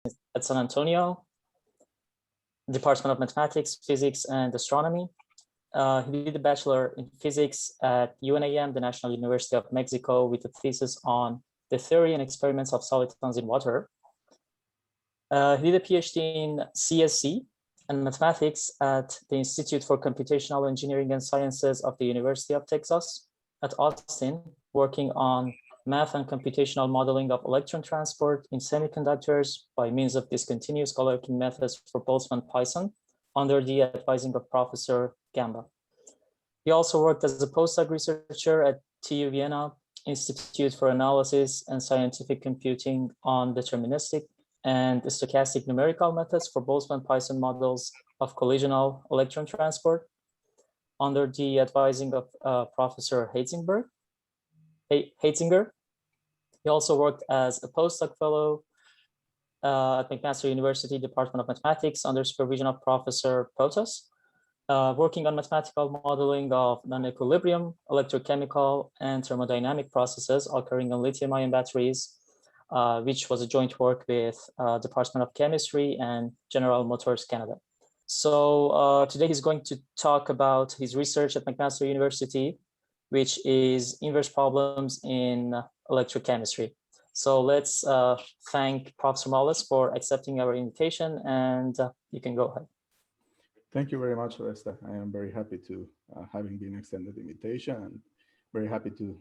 at San Antonio, Department of Mathematics, Physics, and Astronomy. He did a bachelor in physics at UNAM, the National University of Mexico, with a thesis on the theory and experiments of solitons in water. He did a PhD in CSE and mathematics at the Institute for Computational Engineering and Sciences of the University of Texas at Austin, working on math and computational modeling of electron transport in semiconductors by means of discontinuous color-working methods for Boltzmann-Poisson under the advising of Professor Gamba. He also worked as a postdoc researcher at TU Vienna Institute for Analysis and Scientific Computing on deterministic and stochastic numerical methods for Boltzmann-Poisson models of collisional electron transport under the advising of Professor Heitzinger. He also worked as a postdoc fellow at McMaster University Department of Mathematics under supervision of Professor Protas, working on mathematical modeling of non-equilibrium, electrochemical, and thermodynamic processes occurring on lithium-ion batteries, which was a joint work with Department of Chemistry and General Motors Canada. So today he's going to talk about his research at McMaster University, which is inverse problems in electrochemistry. So let's thank Professor Models for accepting our invitation, and you can go ahead. Thank you very much, Oresta. I am very happy to having been extended invitation, and very happy to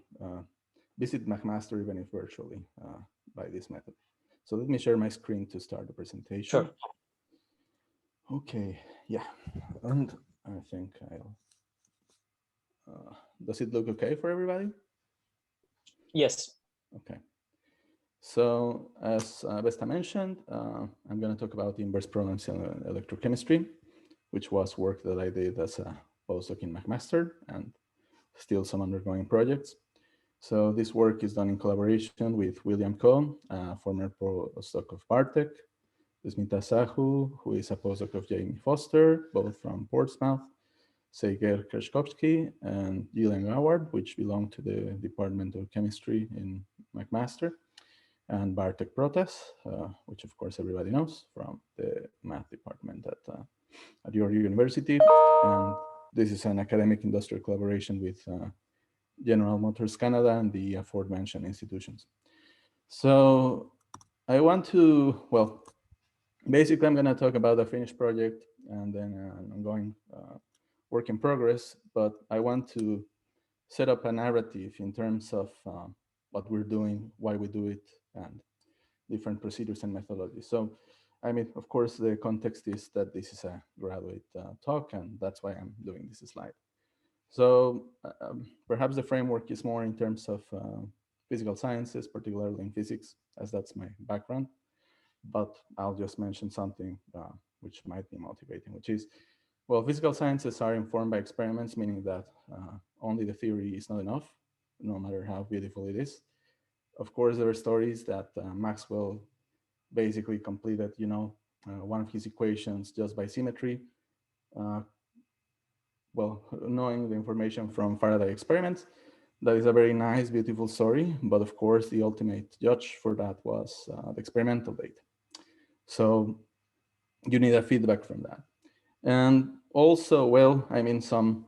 visit McMaster, even if virtually, by this method. So let me share my screen to start the presentation. Sure. Okay, yeah, and I think I'll, does it look okay for everybody? Yes. Okay. So as Vesta mentioned, I'm going to talk about inverse problems in electrochemistry, which was work that I did as a postdoc in McMaster and still some undergoing projects. So this work is done in collaboration with William Cahn, former postdoc of Bartek, Smita Sahu, who is a postdoc of Jamie Foster, both from Portsmouth, Sergey Krachkovskiy, and Gillian Goward, which belong to the Department of Chemistry in McMaster, and Bartosz Protas, which of course everybody knows from the math department at your university. And this is an academic industrial collaboration with General Motors Canada and the aforementioned institutions. So I want to, well, basically I'm going to talk about the finished project and then an ongoing work in progress, but I want to set up a narrative in terms of what we're doing, why we do it, and different procedures and methodologies. So, I mean, of course, the context is that this is a graduate talk, and that's why I'm doing this slide. So perhaps the framework is more in terms of physical sciences, particularly in physics, as that's my background. But I'll just mention something which might be motivating, which is, well, physical sciences are informed by experiments, meaning that only the theory is not enough, no matter how beautiful it is. Of course, there are stories that Maxwell basically completed, you know, one of his equations just by symmetry. Well, knowing the information from Faraday experiments, that is a very nice, beautiful story. But of course, the ultimate judge for that was the experimental data. So you need a feedback from that. And also, well, I mean, some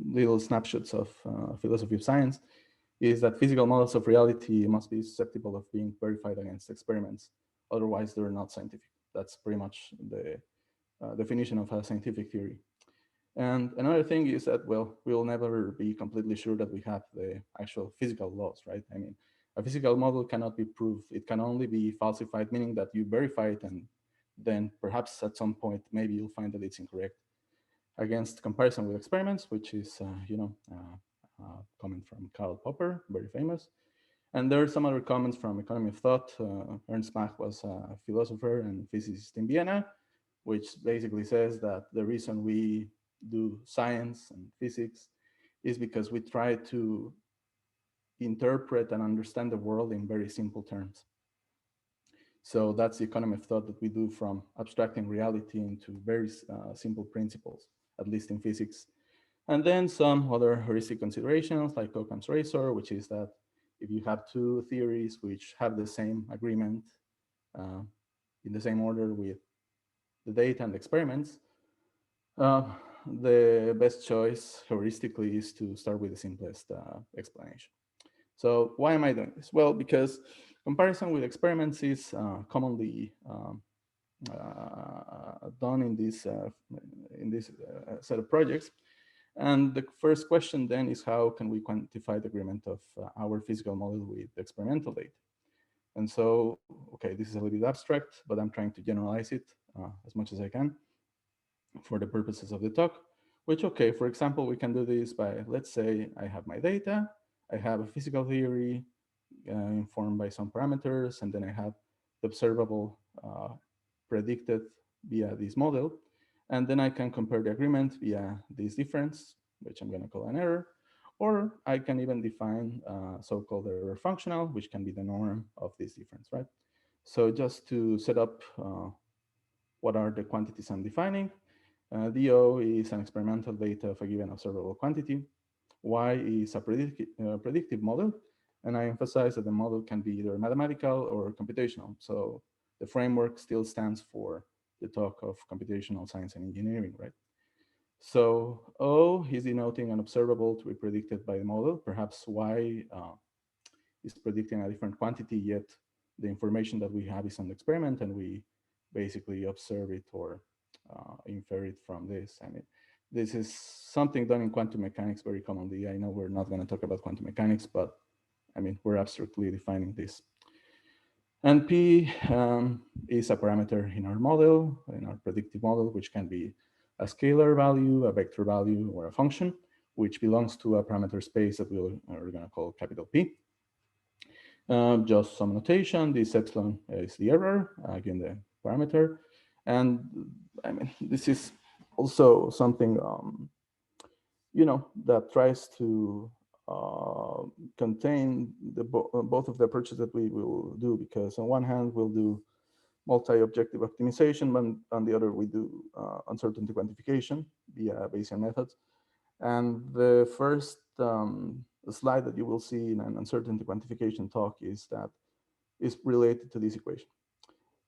little snapshots of philosophy of science is that physical models of reality must be susceptible of being verified against experiments. Otherwise, they're not scientific. That's pretty much the definition of a scientific theory. And another thing is that, well, we'll never be completely sure that we have the actual physical laws, right? I mean, a physical model cannot be proved. It can only be falsified, meaning that you verify it and then perhaps at some point, maybe you'll find that it's incorrect against comparison with experiments, which is, you know, comment from Karl Popper, very famous. And there are some other comments from Economy of Thought. Ernst Mach was a philosopher and physicist in Vienna, which basically says that the reason we do science and physics is because we try to interpret and understand the world in very simple terms. So that's the economy of thought that we do, from abstracting reality into very simple principles, at least in physics. And then some other heuristic considerations like Occam's razor, which is that if you have two theories which have the same agreement, in the same order with the data and the experiments, the best choice heuristically is to start with the simplest explanation. So why am I doing this? Well, because comparison with experiments is commonly done in this set of projects. And the first question then is, how can we quantify the agreement of our physical model with the experimental data? And so, okay, this is a little bit abstract, but I'm trying to generalize it as much as I can for the purposes of the talk, which, okay, for example, we can do this by, let's say I have my data, I have a physical theory informed by some parameters, and then I have the observable predicted via this model. And then I can compare the agreement via this difference, which I'm going to call an error. Or I can even define so-called error functional, which can be the norm of this difference, right? So just to set up what are the quantities I'm defining, DO is an experimental data of a given observable quantity. Y is a predictive model. And I emphasize that the model can be either mathematical or computational. So the framework still stands for the talk of computational science and engineering, right? So O is denoting an observable to be predicted by the model. Perhaps Y is predicting a different quantity, yet the information that we have is on the experiment, and we basically observe it or infer it from this. I mean, this is something done in quantum mechanics very commonly. I know we're not going to talk about quantum mechanics, but I mean, we're abstractly defining this. And P is a parameter in our model, in our predictive model, which can be a scalar value, a vector value, or a function, which belongs to a parameter space that we're going to call capital P. Just some notation, this epsilon is the error, again, the parameter. And I mean, this is also something, you know, that tries to contain the both of the approaches that we will do, because on one hand, we'll do multi-objective optimization, but on the other, we do uncertainty quantification via Bayesian methods. And the first slide that you will see in an uncertainty quantification talk is related to this equation.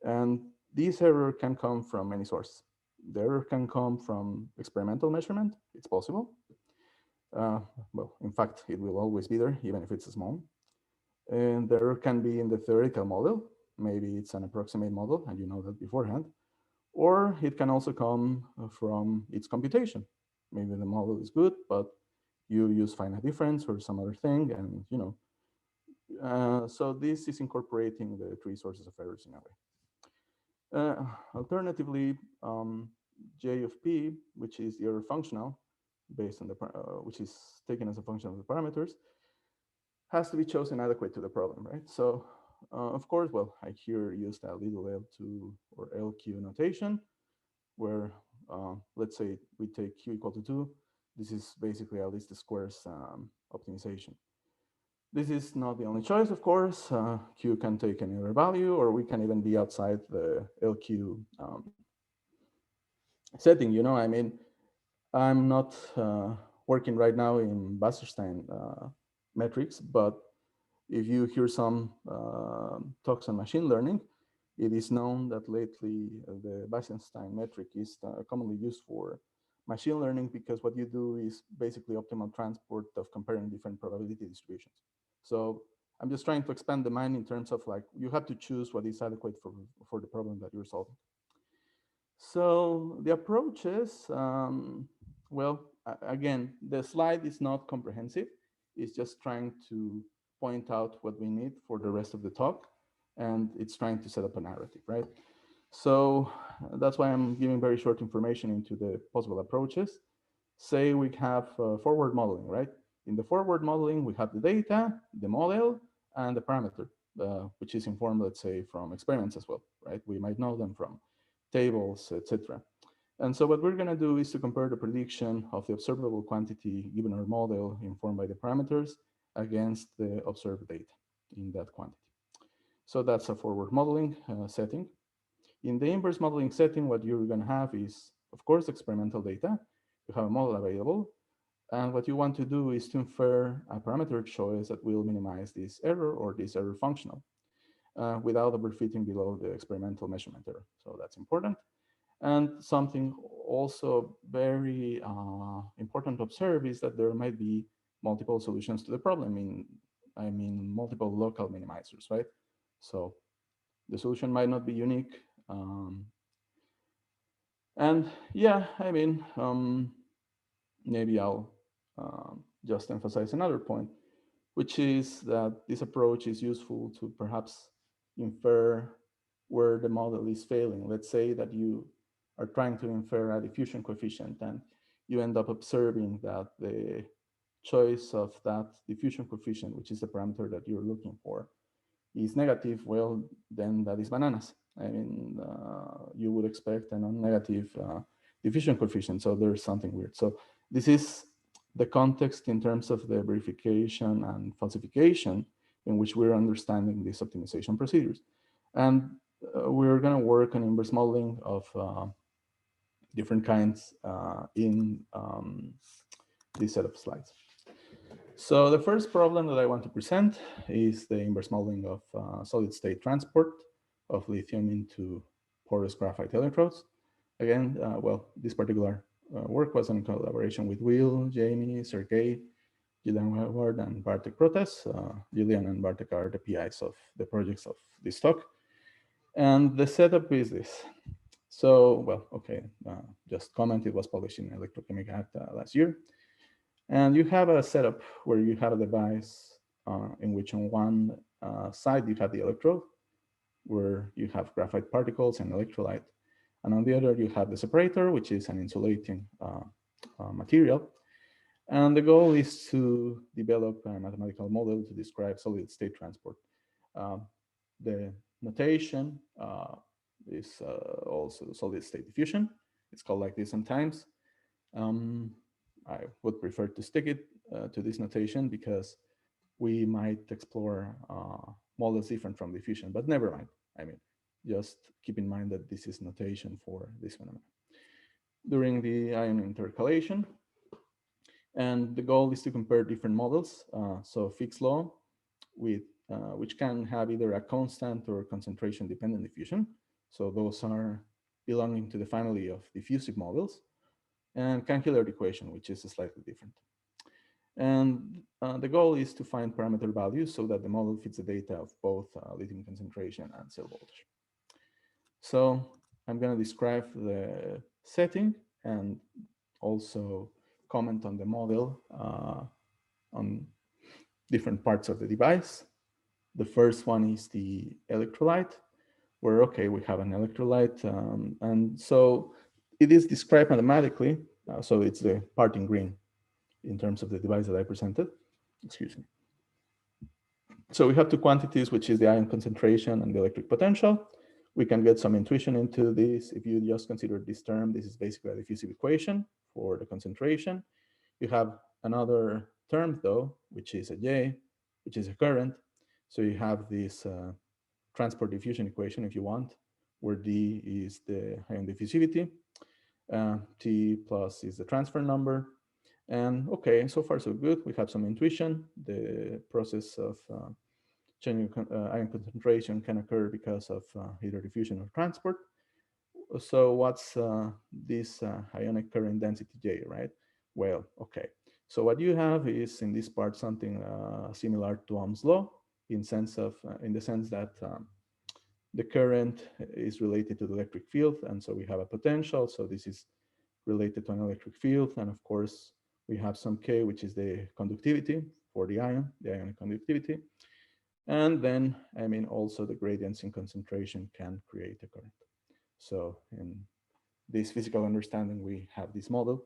And this error can come from many sources. The error can come from experimental measurement. It's possible. Well, in fact, it will always be there, even if it's small. And the error can be in the theoretical model. Maybe it's an approximate model, and you know that beforehand. Or it can also come from its computation. Maybe the model is good, but you use finite difference or some other thing, and you know. So this is incorporating the three sources of errors in a way. Alternatively, J of P, which is the error functional, based on the which is taken as a function of the parameters, has to be chosen adequate to the problem, right? So of course, well, I here used a little L2 or LQ notation, where let's say we take Q equal to 2. This is basically a least squares optimization. This is not the only choice, of course. Q can take any other value, or we can even be outside the LQ setting. You know, I mean, I'm not working right now in Wasserstein metrics, but if you hear some talks on machine learning, it is known that lately the Wasserstein metric is commonly used for machine learning, because what you do is basically optimal transport of comparing different probability distributions. So I'm just trying to expand the mind in terms of, like, you have to choose what is adequate for the problem that you're solving. So the approaches, well, again, the slide is not comprehensive. It's just trying to point out what we need for the rest of the talk, and it's trying to set up a narrative, right? So that's why I'm giving very short information into the possible approaches. Say we have forward modeling, right? In the forward modeling, we have the data, the model, and the parameter, which is informed, let's say, from experiments as well, right? We might know them from tables, etc. And so what we're going to do is to compare the prediction of the observable quantity given our model informed by the parameters against the observed data in that quantity. So that's a forward modeling setting. In the inverse modeling setting, what you're going to have is, of course, experimental data. You have a model available. And what you want to do is to infer a parameter choice that will minimize this error or this error functional. without overfitting below the experimental measurement error. So that's important. And something also very important to observe is that there might be multiple solutions to the problem. I mean multiple local minimizers, right? So the solution might not be unique. And yeah, I mean, maybe I'll just emphasize another point, which is that this approach is useful to perhaps infer where the model is failing. Let's say that you are trying to infer a diffusion coefficient and you end up observing that the choice of that diffusion coefficient, which is the parameter that you're looking for, is negative. Well, then that is bananas. I mean, you would expect a non-negative diffusion coefficient, so there's something weird. So this is the context in terms of the verification and falsification in which we're understanding these optimization procedures. And we're going to work on inverse modeling of different kinds in this set of slides. So the first problem that I want to present is the inverse modeling of solid state transport of lithium into porous graphite electrodes. Again, well, this particular work was in collaboration with Will, Jamie, Sergey, Gillian Goward, and Bartosz Protas. Gillian and Bartosz are the PIs of the projects of this talk. And the setup is this. So, well, okay, just comment, it was published in Electrochemical last year. And you have a setup where you have a device in which on one side you have the electrode, where you have graphite particles and electrolyte. And on the other, you have the separator, which is an insulating material. And the goal is to develop a mathematical model to describe solid state transport. The notation is also solid state diffusion. It's called like this sometimes. I would prefer to stick it to this notation because we might explore models different from diffusion, but never mind. I mean, just keep in mind that this is notation for this phenomenon. During the ion intercalation, and the goal is to compare different models. So Fick's law, with which can have either a constant or concentration dependent diffusion. So those are belonging to the family of diffusive models, and Cahn-Hilliard equation, which is slightly different. And the goal is to find parameter values so that the model fits the data of both lithium concentration and cell voltage. So I'm going to describe the setting and also comment on the model on different parts of the device. The first one is the electrolyte, where, okay, we have an electrolyte. And so it is described mathematically. So it's the part in green in terms of the device that I presented. Excuse me. So we have two quantities, which is the ion concentration and the electric potential. We can get some intuition into this. If you just consider this term, this is basically a diffusive equation for the concentration. You have another term, though, which is a J, which is a current. So you have this transport diffusion equation, if you want, where D is the ion diffusivity, T plus is the transfer number. And okay, so far so good. We have some intuition. The process of changing ion concentration can occur because of either diffusion or transport. So what's this ionic current density J, right? Well, okay. So what you have is in this part something similar to Ohm's law in the sense that the current is related to the electric field, and so we have a potential. So this is related to an electric field, and of course we have some K, which is the conductivity for the ionic conductivity. And then, I mean, also the gradients in concentration can create a current. So in this physical understanding, we have this model.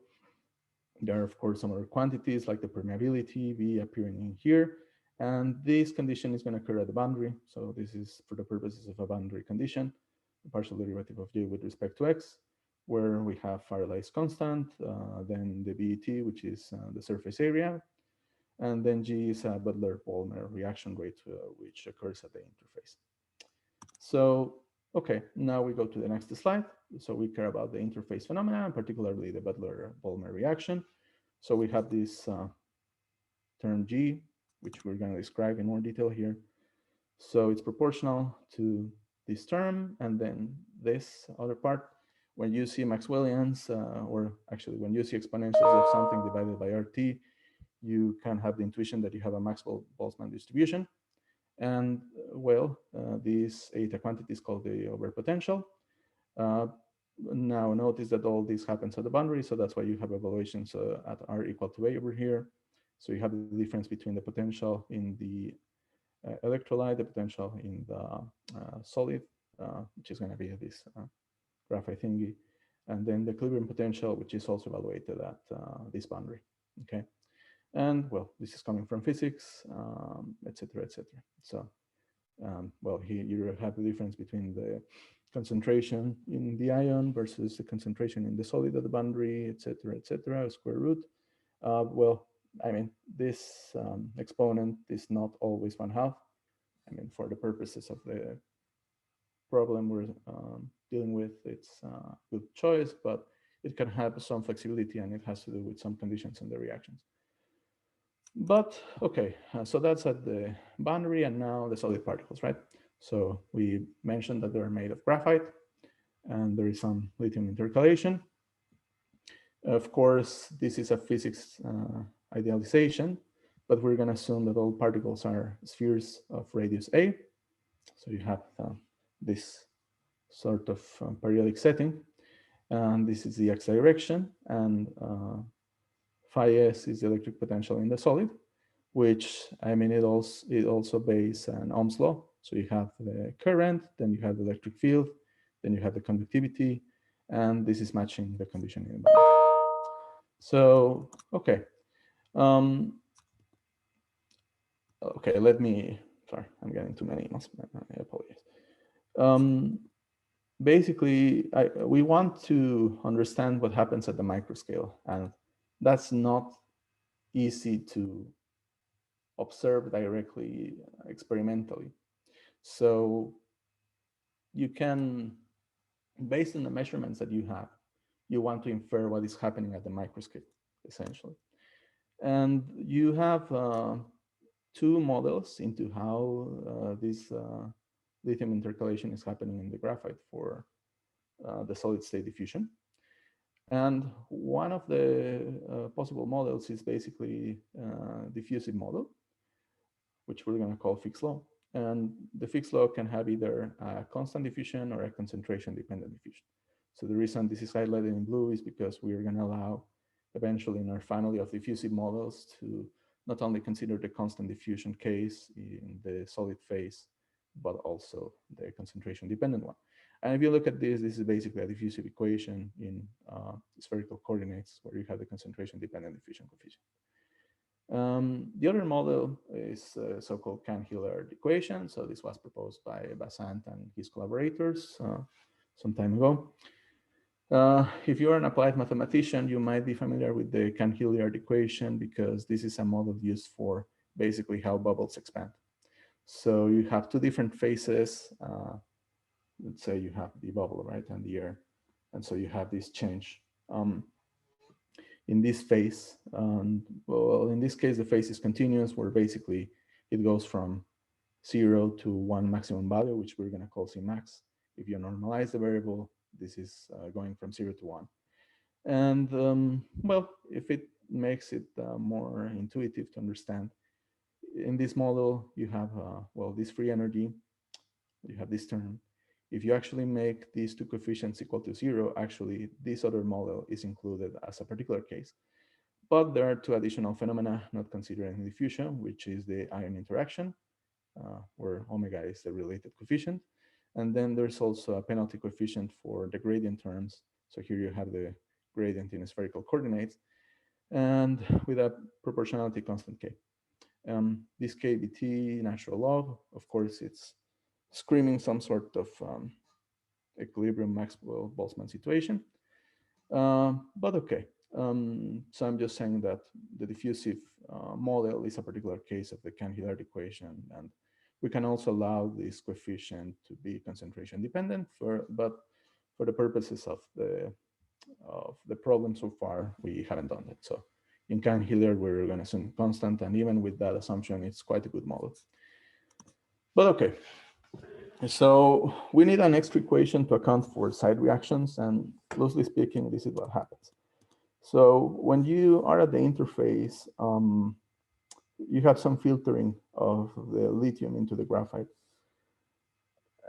There are, of course, some other quantities like the permeability, V appearing in here. And this condition is going to occur at the boundary. So this is for the purposes of a boundary condition, the partial derivative of J with respect to X, where we have Faraday's constant, then the BET, which is the surface area, and then G is a Butler-Balmer reaction rate, which occurs at the interface. So, okay, now we go to the next slide. So we care about the interface phenomena, and particularly the Butler-Balmer reaction. So we have this term G, which we're going to describe in more detail here. So it's proportional to this term, and then this other part. When you see Maxwellians, or actually when you see exponentials of something divided by RT, you can have the intuition that you have a Maxwell-Boltzmann distribution. And well, this eta quantity is called the overpotential. Now notice that all this happens at the boundary, so that's why you have evaluations at R equal to A over here. So you have the difference between the potential in the electrolyte, the potential in the solid, which is going to be this graphite thingy, and then the equilibrium potential, which is also evaluated at this boundary. Okay, and well, this is coming from physics, etc., etc. So, well, here you have the difference between the concentration in the ion versus the concentration in the solid at the boundary, etc., square root. Well, I mean, this exponent is not always 1/2. I mean, for the purposes of the problem we're dealing with, it's a good choice, but it can have some flexibility, and it has to do with some conditions in the reactions. But okay, so that's at the boundary, and now the solid particles, right? So we mentioned that they're made of graphite, and there is some lithium intercalation. Of course, this is a physics idealization, but we're going to assume that all particles are spheres of radius A. So you have this sort of periodic setting, and this is the x direction, and phi s is the electric potential in the solid, which, I mean, it also obeys an Ohm's law. So you have the current, then you have the electric field, then you have the conductivity, and this is matching the condition in the boundary. So, okay. Okay, sorry, I'm getting too many emails. I apologize. Basically, we want to understand what happens at the microscale, and that's not easy to observe directly experimentally. So you can, based on the measurements that you have, you want to infer what is happening at the microscale, essentially. And you have two models into how this lithium intercalation is happening in the graphite for the solid state diffusion. And one of the possible models is basically diffusive model, which we're going to call Fick's law. And the Fick's law can have either a constant diffusion or a concentration dependent diffusion. So the reason this is highlighted in blue is because we are going to allow eventually in our family of diffusive models to not only consider the constant diffusion case in the solid phase, but also the concentration dependent one. And if you look at this, this is basically a diffusive equation in spherical coordinates where you have the concentration dependent diffusion coefficient. The other model is so-called Cahn-Hilliard equation. So this was proposed by Basant and his collaborators some time ago. If you're an applied mathematician, you might be familiar with the Cahn-Hilliard equation because this is a model used for basically how bubbles expand. So you have two different phases. Let's say you have the bubble, right, and the air. And so you have this change in this phase. Well, in this case, the phase is continuous, where basically it goes from 0 to 1 maximum value, which we're going to call Cmax. If you normalize the variable, this is going from 0 to 1. And well, if it makes it more intuitive to understand, in this model, you have, well, this free energy, you have this term. If you actually make these two coefficients equal to 0, actually, this other model is included as a particular case. But there are two additional phenomena not considered in diffusion, which is the ion interaction, where omega is the related coefficient. And then there's also a penalty coefficient for the gradient terms. So here you have the gradient in spherical coordinates, and with a proportionality constant k. This kBt natural log, of course, it's screaming some sort of equilibrium Maxwell-Boltzmann situation. But okay, so I'm just saying that the diffusive model is a particular case of the Cahn-Hilliard equation, and we can also allow this coefficient to be concentration dependent, but for the purposes of the problem so far, we haven't done that. So in Cahn-Hilliard, we're going to assume constant, and even with that assumption, it's quite a good model. But okay, so we need an extra equation to account for side reactions, and loosely speaking, this is what happens. So when you are at the interface, you have some filtering of the lithium into the graphite.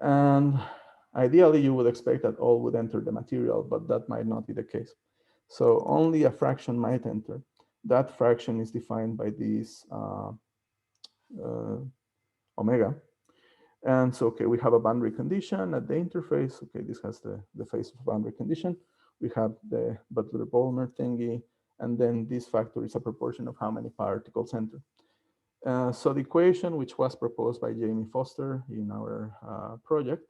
And ideally, you would expect that all would enter the material, but that might not be the case. So only a fraction might enter. That fraction is defined by this omega. And so, okay, we have a boundary condition at the interface. Okay, this has the face of boundary condition. We have the Butler-Bolmer thingy, and then this factor is a proportion of how many particles enter. So the equation, which was proposed by Jamie Foster in our project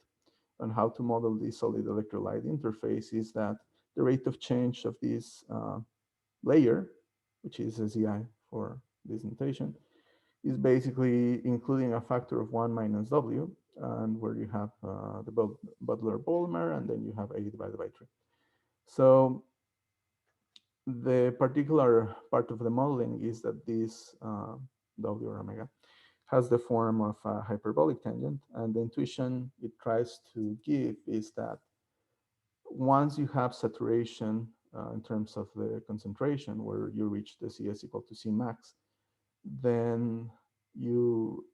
on how to model the solid electrolyte interface, is that the rate of change of this layer, which is a ZI for this notation, is basically including a factor of 1 minus W, and where you have the Butler-Bolmer, and then you have A divided by 3. So the particular part of the modeling is that this W or omega has the form of a hyperbolic tangent, and the intuition it tries to give is that once you have saturation in terms of the concentration, where you reach the CS equal to C max, then you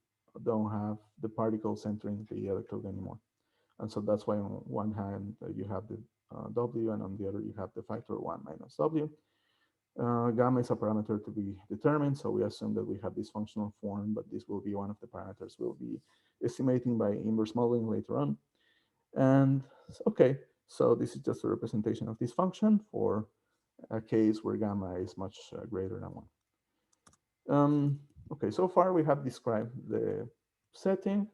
don't have the particles entering the electrode anymore. And so that's why on one hand you have the W, and on the other you have the factor 1 minus W. Gamma is a parameter to be determined, so we assume that we have this functional form, but this will be one of the parameters we'll be estimating by inverse modeling later on. And okay, so this is just a representation of this function for a case where gamma is much greater than 1. Okay, so far we have described the setting,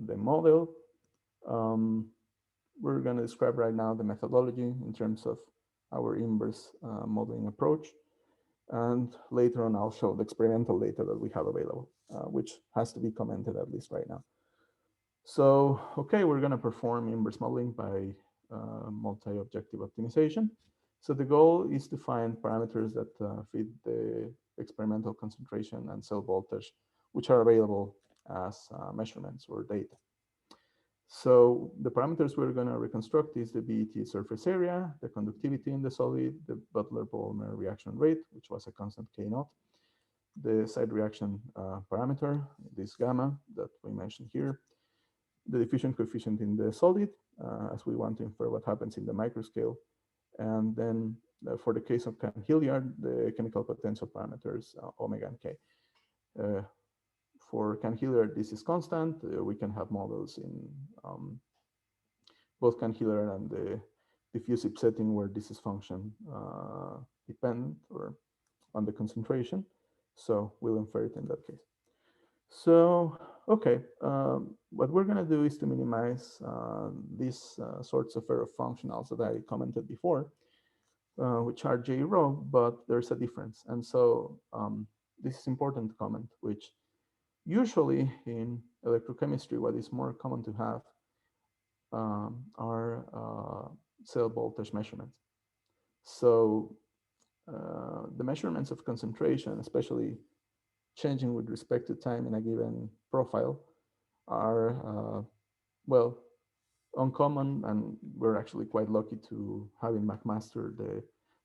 the model. We're going to describe right now the methodology in terms of our inverse modeling approach. And later on, I'll show the experimental data that we have available, which has to be commented at least right now. So, okay, we're going to perform inverse modeling by multi-objective optimization. So the goal is to find parameters that fit the experimental concentration and cell voltage, which are available as measurements or data. So the parameters we're going to reconstruct is the BET surface area, the conductivity in the solid, the Butler-Bolmer reaction rate, which was a constant K0, the side reaction parameter, this gamma that we mentioned here, the diffusion coefficient in the solid, as we want to infer what happens in the microscale, and then for the case of Cahn-Hilliard, the chemical potential parameters, omega and K. For Cahn-Hilliard, this is constant. We can have models in both Cahn-Hilliard and the diffusive setting where this is function dependent or on the concentration. So we'll infer it in that case. So, okay, what we're going to do is to minimize these sorts of error functionals that I commented before, which are J rho, but there's a difference. And so this is important to comment, which usually in electrochemistry, what is more common to have are cell voltage measurements. So the measurements of concentration, especially changing with respect to time in a given profile, are, well, uncommon, and we're actually quite lucky to have in McMaster the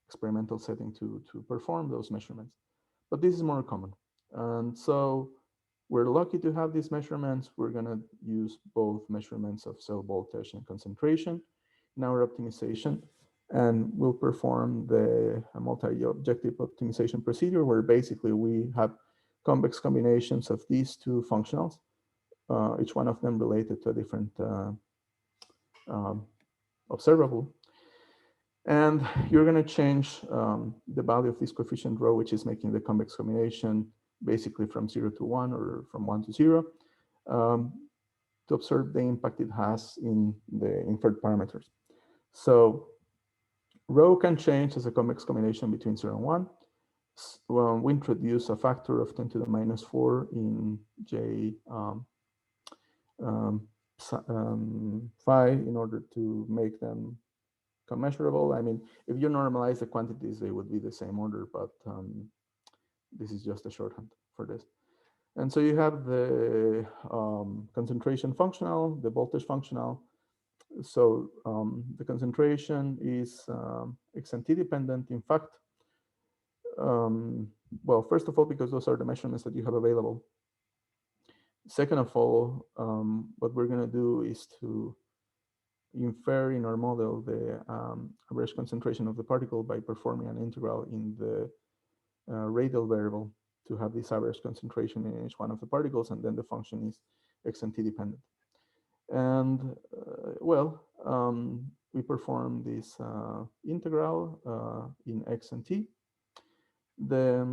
experimental setting to perform those measurements. But this is more common. And so we're lucky to have these measurements. We're going to use both measurements of cell voltage and concentration in our optimization. And we'll perform the multi-objective optimization procedure, where basically we have convex combinations of these two functionals, each one of them related to a different observable. And you're going to change the value of this coefficient rho, which is making the convex combination basically from 0 to 1 or from 1 to 0, to observe the impact it has in the inferred parameters. So rho can change as a convex combination between 0 and 1. When we introduce a factor of 10 to the minus 4 in J phi in order to make them commensurable. I mean, if you normalize the quantities, they would be the same order, but this is just a shorthand for this. And so you have the concentration functional, the voltage functional. So the concentration is XNT dependent. In fact, well, first of all, because those are the measurements that you have available. Second of all, what we're going to do is to infer in our model the average concentration of the particle by performing an integral in the radial variable to have this average concentration in each one of the particles, and then the function is XNT dependent. And well, we perform this integral in X and T. The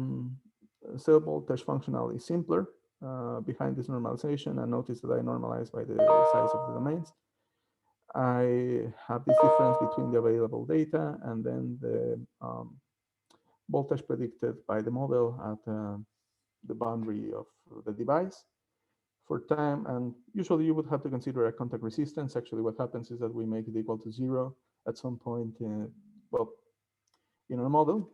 cell voltage functional is simpler behind this normalization, and notice that I normalize by the size of the domains. I have this difference between the available data and then the voltage predicted by the model at the boundary of the device for time. And usually you would have to consider a contact resistance. Actually, what happens is that we make it equal to 0 at some point, well, in our model.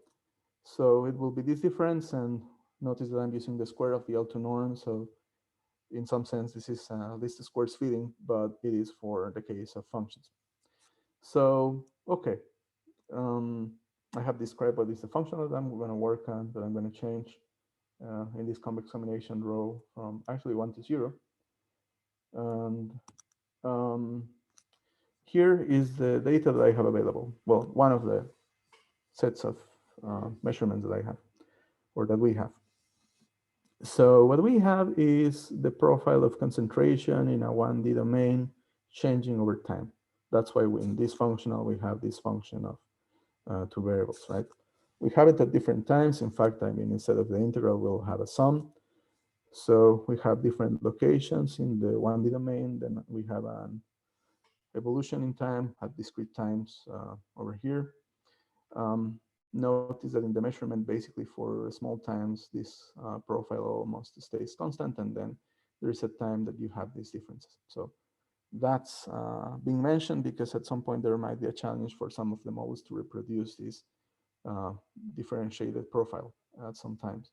So it will be this difference, and notice that I'm using the square of the L2 norm. So in some sense, this is least squares fitting, but it is for the case of functions. So, okay. I have described what is the function that I'm going to work on, that I'm going to change in this convex combination row from actually 1 to 0. And here is the data that I have available. Well, one of the sets of measurements that I have, or that we have. So what we have is the profile of concentration in a 1D domain changing over time. That's why in this functional, we have this function of two variables, right? We have it at different times. In fact, I mean, instead of the integral, we'll have a sum. So we have different locations in the 1D domain. Then we have an evolution in time at discrete times over here. Notice that in the measurement, basically for small times, this profile almost stays constant. And then there is a time that you have these differences. So that's being mentioned because at some point there might be a challenge for some of the models to reproduce this differentiated profile at some times.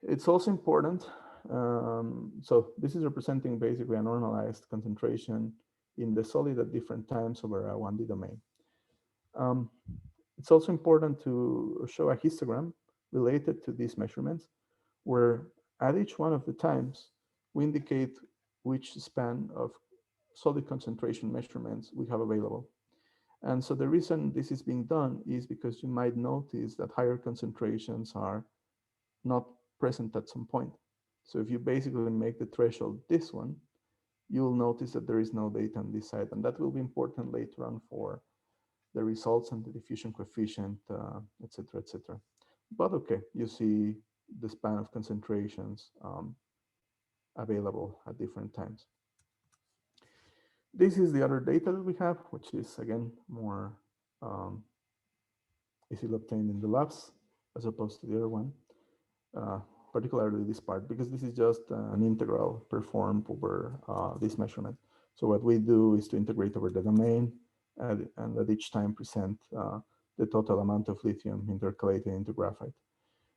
It's also important. So this is representing basically a normalized concentration in the solid at different times over a 1D domain. It's also important to show a histogram related to these measurements, where at each one of the times, we indicate which span of solid concentration measurements we have available. And so the reason this is being done is because you might notice that higher concentrations are not present at some point. So if you basically make the threshold this one, you'll notice that there is no data on this side. And that will be important later on for the results and the diffusion coefficient, et cetera, et cetera. But okay, you see the span of concentrations available at different times. This is the other data that we have, which is, again, more easily obtained in the labs as opposed to the other one, particularly this part, because this is just an integral performed over this measurement. So what we do is to integrate over the domain and at each time present the total amount of lithium intercalated into graphite.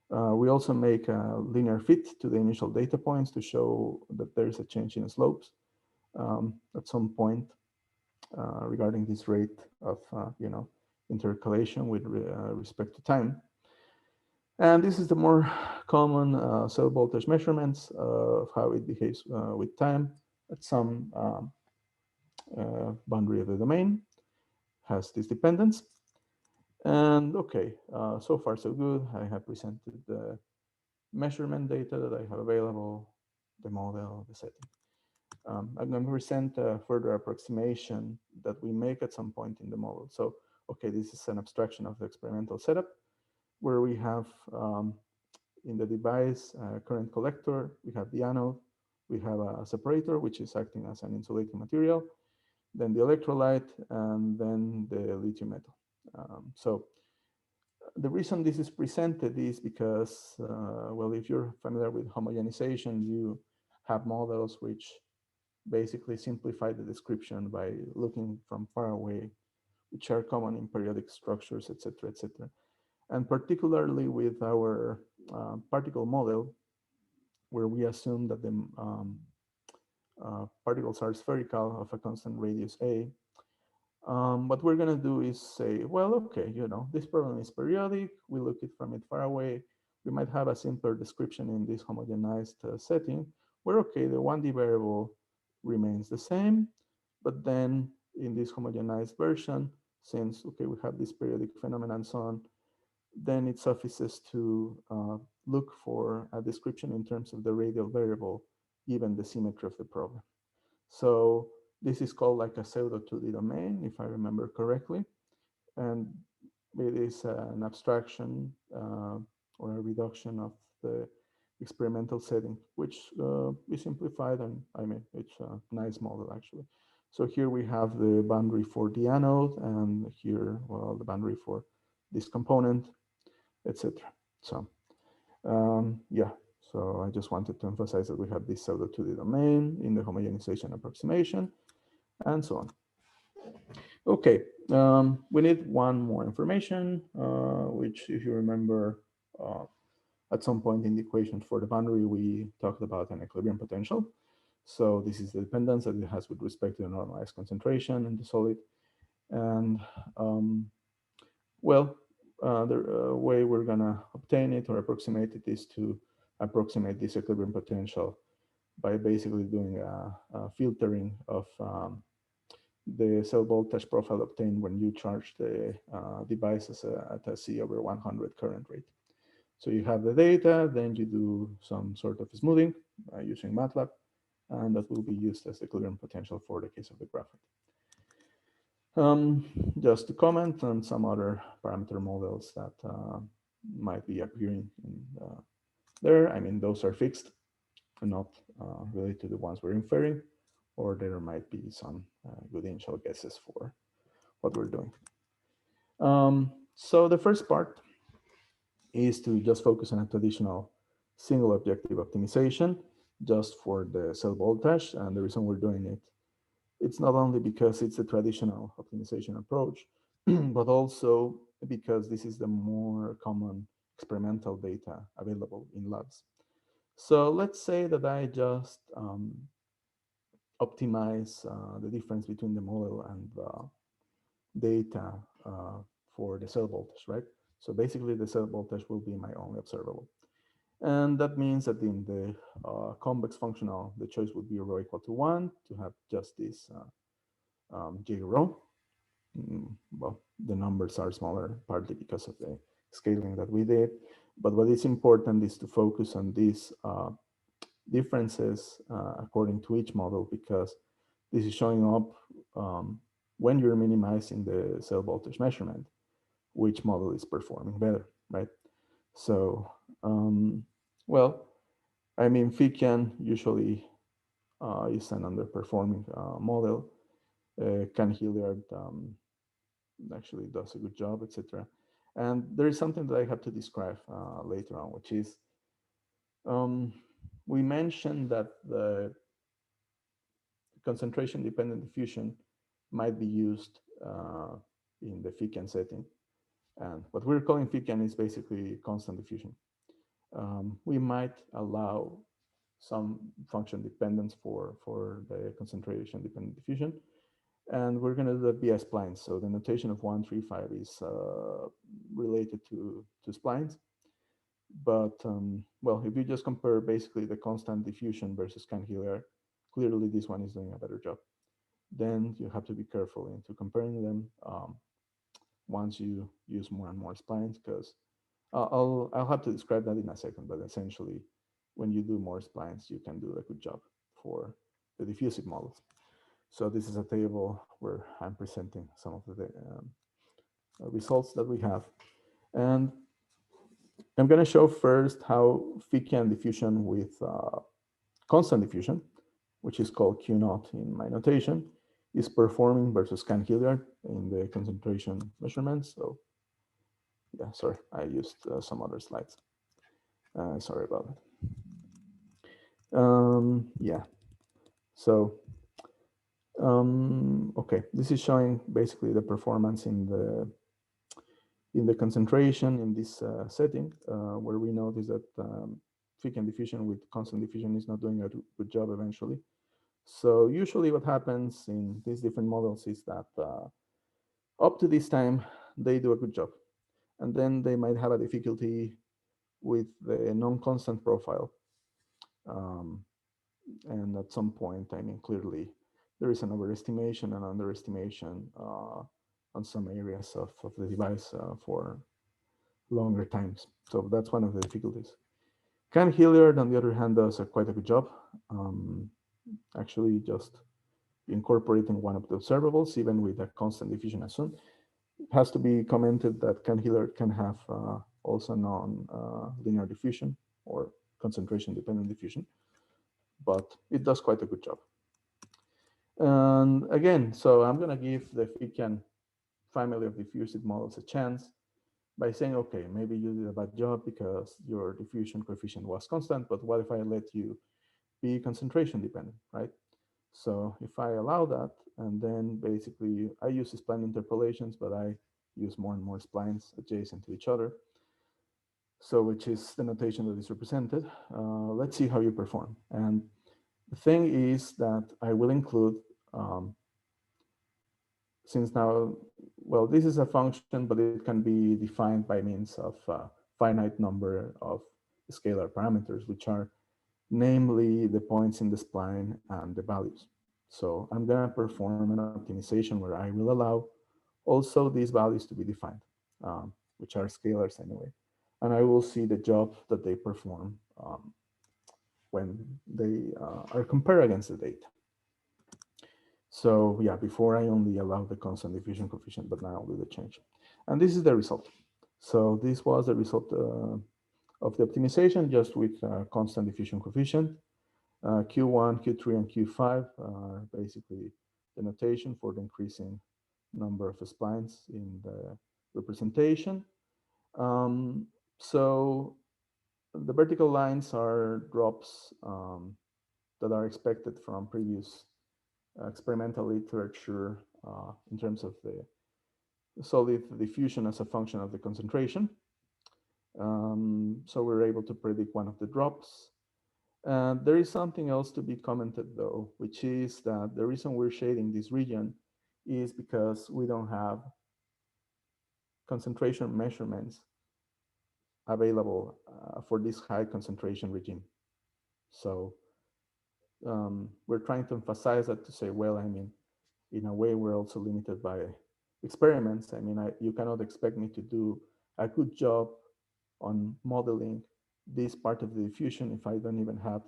We also make a linear fit to the initial data points to show that there is a change in slopes at some point regarding this rate of intercalation with respect to time. And this is the more common cell voltage measurements of how it behaves with time at some boundary of the domain, has this dependence. And okay, so far so good. I have presented the measurement data that I have available, the model, the setting. I'm going to present a further approximation that we make at some point in the model. So, okay, this is an abstraction of the experimental setup where we have in the device a current collector, we have the anode, we have a separator, which is acting as an insulating material, then the electrolyte, and then the lithium metal. So the reason this is presented is because, well, if you're familiar with homogenization, you have models which basically simplify the description by looking from far away, which are common in periodic structures, et cetera, et cetera. And particularly with our particle model, where we assume that the particles are spherical of a constant radius a. What we're going to do is say, well, okay, this problem is periodic. We look it from it far away. We might have a simpler description in this homogenized setting where, okay, the 1D variable remains the same, but then in this homogenized version, since, okay, we have this periodic phenomenon and so on, then it suffices to look for a description in terms of the radial variable, given the symmetry of the problem. So this is called like a pseudo 2D domain, if I remember correctly. And it is an abstraction or a reduction of the experimental setting, which we simplified, and I mean, it's a nice model actually. So here we have the boundary for the anode, and here, well, the boundary for this component, etc. So yeah, so I just wanted to emphasize that we have this pseudo 2D domain in the homogenization approximation, and so on. Okay, we need one more information, which, if you remember, at some point in the equation for the boundary, we talked about an equilibrium potential. So this is the dependence that it has with respect to the normalized concentration in the solid. And well, the way we're going to obtain it or approximate it is to approximate this equilibrium potential by basically doing a filtering of the cell voltage profile obtained when you charge the devices at a C over 100 current rate. So you have the data, then you do some sort of smoothing using MATLAB, and that will be used as the equilibrium potential for the case of the graphite. Just to comment on some other parameter models that might be appearing in there. I mean, those are fixed and not related to the ones we're inferring, or there might be some good initial guesses for what we're doing. So the first part is to just focus on a traditional single objective optimization just for the cell voltage. And the reason we're doing it, it's not only because it's a traditional optimization approach, but also because this is the more common experimental data available in labs. So let's say that I just optimize the difference between the model and the data for the cell voltage, right? So basically the cell voltage will be my only observable. And that means that in the convex functional, the choice would be rho equal to 1 to have just this J rho. Well, the numbers are smaller, partly because of the scaling that we did. But what is important is to focus on these differences according to each model, because this is showing up when you're minimizing the cell voltage measurement, which model is performing better, right? So, well, I mean, Fickian usually is an underperforming model. Cahn-Hilliard actually does a good job, etc. And there is something that I have to describe later on, which is we mentioned that the concentration-dependent diffusion might be used in the Fickian setting. And what we're calling Fickian is basically constant diffusion. We might allow some function dependence for the concentration-dependent diffusion. And we're going to do that via splines. So the notation of 135 is related to splines. But, well, if you just compare basically the constant diffusion versus Cahn-Hilliard, clearly this one is doing a better job. Then you have to be careful into comparing them once you use more and more splines, because I'll have to describe that in a second, but essentially, when you do more splines, you can do a good job for the diffusive models. So this is a table where I'm presenting some of the results that we have. And I'm going to show first how Fickian diffusion with constant diffusion, which is called Q naught in my notation, is performing versus Cahn-Hilliard in the concentration measurements. So yeah, sorry, I used some other slides. Sorry about that. Yeah, so okay, this is showing basically the performance in the concentration in this setting, where we notice that Fickian diffusion with constant diffusion is not doing a good job eventually. So usually what happens in these different models is that up to this time, they do a good job. And then they might have a difficulty with the non-constant profile. And at some point, I mean, clearly there is an overestimation and underestimation on some areas of the device for longer times. So that's one of the difficulties. Cahn-Hilliard, on the other hand, does quite a good job. Actually, just incorporating one of the observables, even with a constant diffusion assumed. It has to be commented that Cahn-Hilliard can have also non-linear diffusion or concentration-dependent diffusion, but it does quite a good job. And again, so I'm going to give the Fickian family of diffusive models a chance by saying, okay, maybe you did a bad job because your diffusion coefficient was constant, but what if I let you be concentration dependent, right? So if I allow that, and then basically I use spline interpolations, but I use more and more splines adjacent to each other. So which is the notation that is represented. Let's see how you perform. And the thing is that I will include, since now, well, this is a function, but it can be defined by means of a finite number of scalar parameters, which are namely the points in the spline and the values. So I'm going to perform an optimization where I will allow also these values to be defined, which are scalars anyway. And I will see the job that they perform when they are compared against the data. So yeah, before I only allow the constant diffusion coefficient, but now I'll do the change. And this is the result. So this was the result of the optimization just with constant diffusion coefficient. Q1, Q3, and Q5 are basically the notation for the increasing number of splines in the representation. So the vertical lines are drops that are expected from previous experimental literature in terms of the solid diffusion as a function of the concentration. So we're able to predict one of the drops. There is something else to be commented though, which is that the reason we're shading this region is because we don't have concentration measurements available for this high concentration regime. So we're trying to emphasize that to say, well, I mean, in a way, we're also limited by experiments. I mean, you cannot expect me to do a good job on modeling this part of the diffusion if I don't even have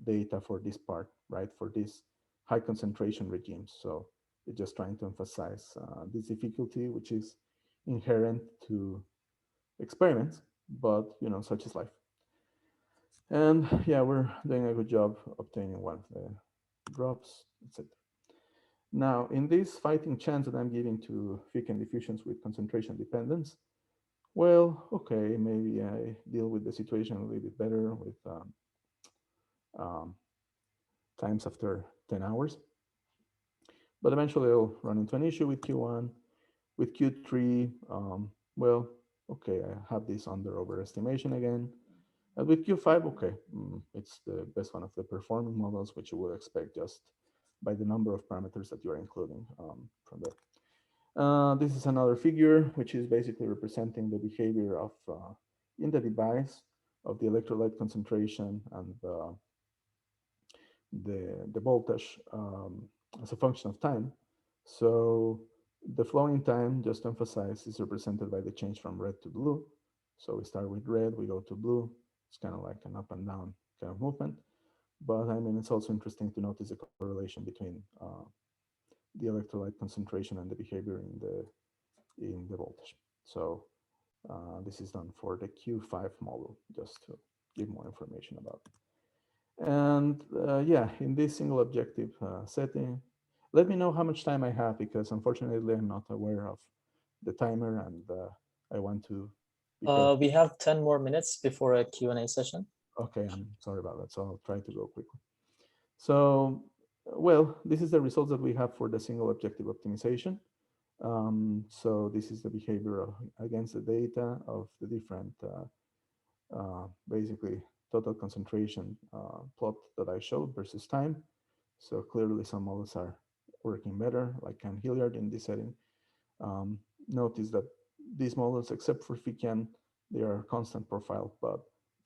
data for this part, right? For this high concentration regimes. So it's just trying to emphasize this difficulty, which is inherent to experiments, but you know, such is life. And yeah, we're doing a good job obtaining one of the drops, etc. Now, in this fighting chance that I'm giving to Fickian diffusions with concentration dependence, well, okay, maybe I deal with the situation a little bit better with times after 10 hours. But eventually I'll run into an issue with Q1. With Q3, well, okay, I have this under overestimation again. And with Q5, okay, it's the best one of the performing models, which you would expect just by the number of parameters that you're including from there. This is another figure, which is basically representing the behavior of in the device of the electrolyte concentration and the voltage as a function of time. So the flowing time, just to emphasize, is represented by the change from red to blue. So we start with red, we go to blue. It's kind of like an up and down kind of movement. But I mean, it's also interesting to notice the correlation between the electrolyte concentration and the behavior in the voltage. So this is done for the Q5 model, just to give more information about it. And yeah, in this single objective setting, let me know how much time I have, because unfortunately I'm not aware of the timer, and I want to. We have 10 more minutes before a Q&A session. Okay, I'm sorry about that. So I'll try to go quickly. So, well, this is the results that we have for the single objective optimization. So this is the behavior against the data of the different, basically total concentration plot that I showed versus time. So clearly some models are working better, like Cahn-Hilliard in this setting. Notice that these models, except for Fickian, they are constant profile, but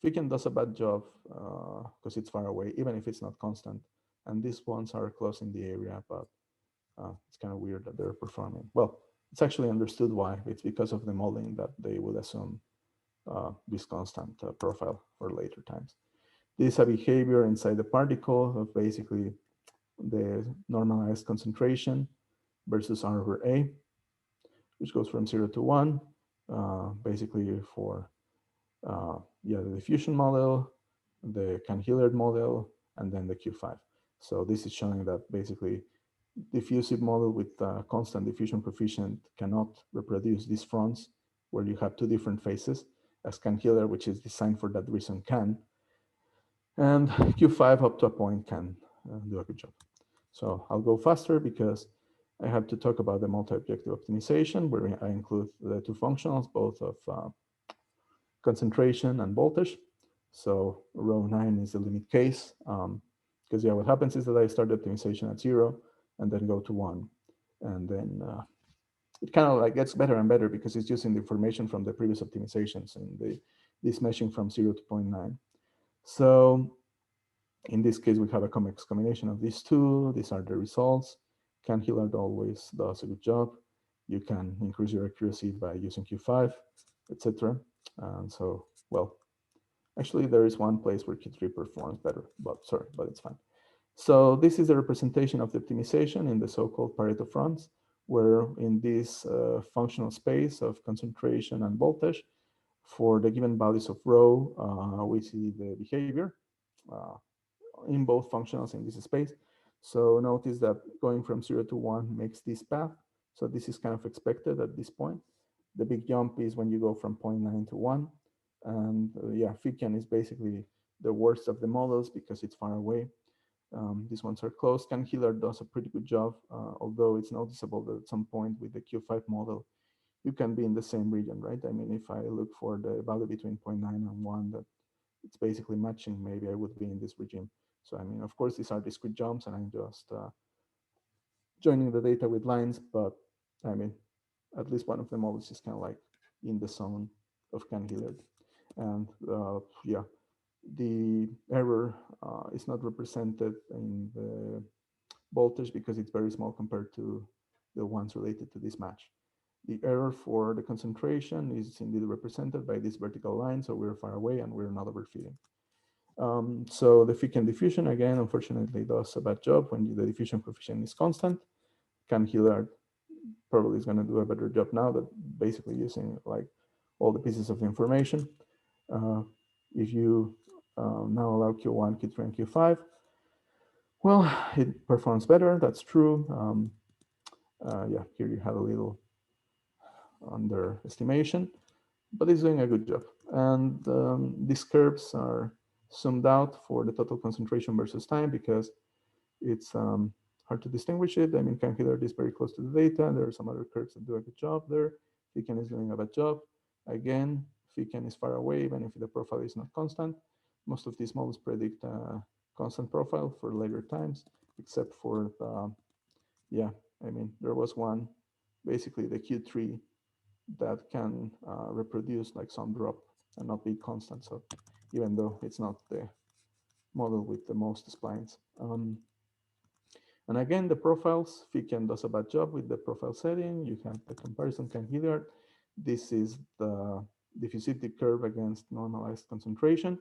Fickian does a bad job because it's far away, even if it's not constant. And these ones are close in the area, but it's kind of weird that they're performing. Well, it's actually understood why. It's because of the modeling that they would assume this constant profile for later times. This is a behavior inside the particle of basically the normalized concentration versus R over A, which goes from 0 to 1, basically for the diffusion model, the Cahn-Hilliard model, and then the Q5. So this is showing that basically diffusive model with constant diffusion coefficient cannot reproduce these fronts where you have two different phases, as Cahn-Hilliard, which is designed for that reason, can. And Q5 up to a point can do a good job. So I'll go faster because I have to talk about the multi-objective optimization, where I include the two functionals, both of concentration and voltage. So row 9 is the limit case, because what happens is that I start the optimization at 0 and then go to 1. And then it kind of like gets better and better because it's using the information from the previous optimizations and this meshing from 0 to 0.9. So in this case, we have a complex combination of these two. These are the results. Cahn-Hilliard always does a good job. You can increase your accuracy by using Q5, etc. And so, well, actually, there is one place where Q3 performs better, but it's fine. So this is the representation of the optimization in the so-called Pareto fronts, where in this functional space of concentration and voltage, for the given values of rho, we see the behavior in both functionals in this space. So notice that going from 0 to 1 makes this path. So this is kind of expected at this point. The big jump is when you go from 0.9 to 1. And Fickian is basically the worst of the models because it's far away. These ones are close. Cahn-Hilliard does a pretty good job, although it's noticeable that at some point with the Q5 model, you can be in the same region, right? I mean, if I look for the value between 0.9 and 1 that it's basically matching, maybe I would be in this regime. So, I mean, of course, these are discrete jumps and I'm just joining the data with lines, but I mean, at least one of the models is kind of like in the zone of Cahn-Hilliard. And the error is not represented in the voltage because it's very small compared to the ones related to this match. The error for the concentration is indeed represented by this vertical line, so we're far away and we're not overfitting. So the Fickian diffusion, again, unfortunately, does a bad job when the diffusion coefficient is constant. Cahn-Hilliard probably is going to do a better job now, that basically using like all the pieces of the information. If you now allow Q1, Q3, and Q5, well, it performs better. That's true. Here you have a little underestimation, but it's doing a good job. And these curves are zoomed out for the total concentration versus time because it's hard to distinguish it. I mean, Cahn-Hilliard is very close to the data. There are some other curves that do a good job there. Fickian is doing a bad job. Again, Fickian is far away, even if the profile is not constant. Most of these models predict a constant profile for later times, except for the, I mean, there was one, basically the Q3 that can reproduce like some drop and not be constant. So even though it's not the model with the most splines. And again, the profiles, Fickian does a bad job with the profile setting. You have the comparison Cahn-Hilliard. This is the diffusivity curve against normalized concentration.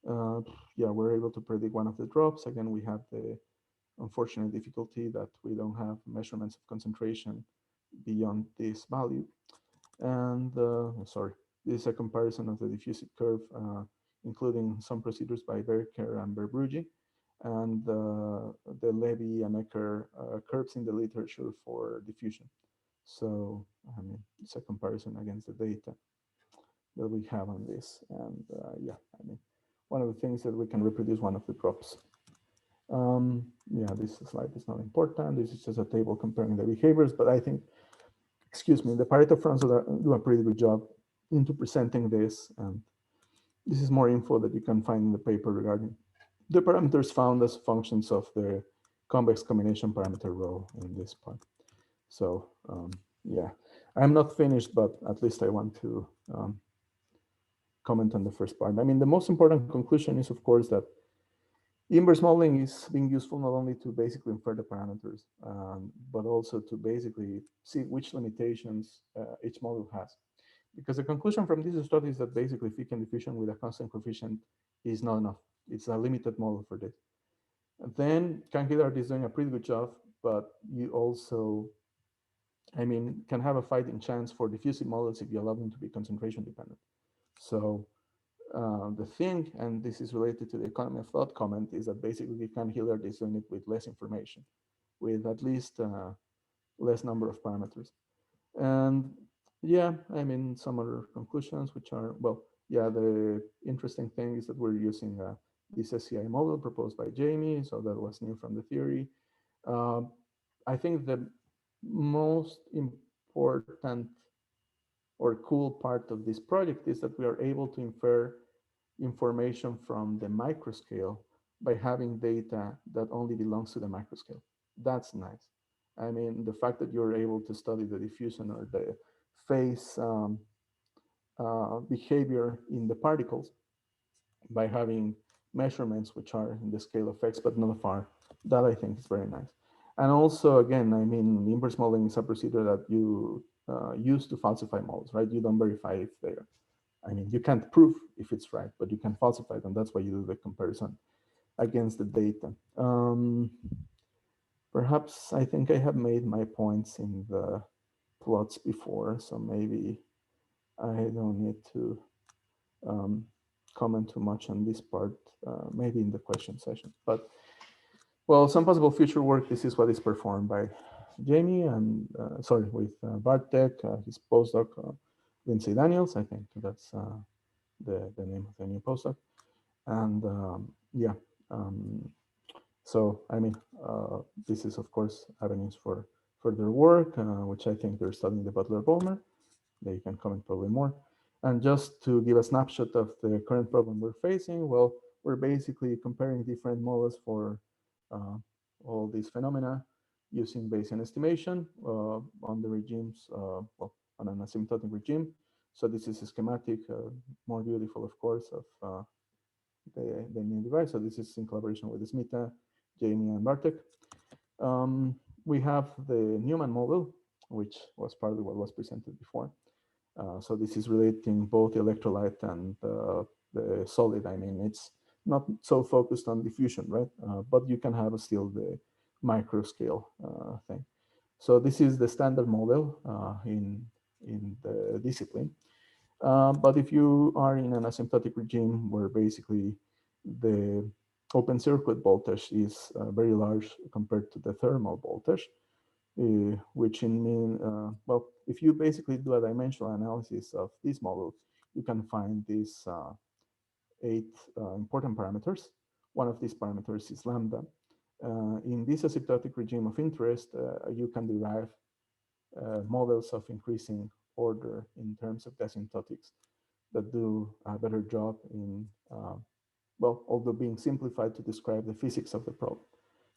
We're able to predict one of the drops. Again, we have the unfortunate difficulty that we don't have measurements of concentration beyond this value. And this is a comparison of the diffusive curve, including some procedures by Berker and Berbrugi, and the Levy and Ecker curves in the literature for diffusion. So, I mean, it's a comparison against the data that we have on this. And I mean, one of the things that we can reproduce one of the drops. This slide is not important. This is just a table comparing the behaviors, but I think, excuse me, the Pareto fronts do a pretty good job into presenting this. And This is more info that you can find in the paper regarding the parameters found as functions of the convex combination parameter rho in this part. So yeah, I'm not finished, but at least I want to comment on the first part. I mean, the most important conclusion is, of course, that inverse modeling is being useful not only to basically infer the parameters, but also to basically see which limitations each model has. Because the conclusion from this study is that basically Fickian diffusion with a constant coefficient is not enough. It's a limited model for this. And then Cahn-Hilliard is doing a pretty good job, but you also, I mean, can have a fighting chance for diffusive models if you allow them to be concentration dependent. So the thing, and this is related to the economy of thought comment, is that basically Cahn-Hilliard is doing it with less information, with at least less number of parameters. And yeah, I mean, some other conclusions, which are, well, yeah, the interesting thing is that we're using this SCI model proposed by Jamie, so that was new from the theory. I think the most important or cool part of this project is that we are able to infer information from the microscale by having data that only belongs to the microscale. That's nice. I mean, the fact that you're able to study the diffusion or the phase behavior in the particles by having measurements which are in the scale of X but not of R, that I think is very nice. And also, again, I mean, inverse modeling is a procedure that you use to falsify models, right? You don't verify if they're, I mean, you can't prove if it's right, but you can falsify them. That's why you do the comparison against the data. Perhaps I think I have made my points in the plots before, so maybe I don't need to comment too much on this part, maybe in the question session. But, well, some possible future work, this is what is performed by Jamie and, sorry, with Bartek, his postdoc, Lindsay Daniels, I think that's the name of the new postdoc. And yeah, so I mean, this is of course avenues for further work, which I think they're studying the Butler-Volmer. They can comment probably more. And just to give a snapshot of the current problem we're facing, well, we're basically comparing different models for all these phenomena using Bayesian estimation on the regimes, well, on an asymptotic regime. So this is a schematic, more beautiful, of course, of the new device. So this is in collaboration with Smita, Jamie, and Bartek. We have the Newman model, which was partly what was presented before. So this is relating both the electrolyte and the solid. I mean, it's not so focused on diffusion, right? But you can have still the micro scale thing. So this is the standard model in the discipline. But if you are in an asymptotic regime where basically the open circuit voltage is very large compared to the thermal voltage, which in mean, well, if you basically do a dimensional analysis of this model, you can find these 8 important parameters. One of these parameters is lambda. In this asymptotic regime of interest, you can derive models of increasing order in terms of the asymptotics that do a better job in, well, although being simplified to describe the physics of the problem.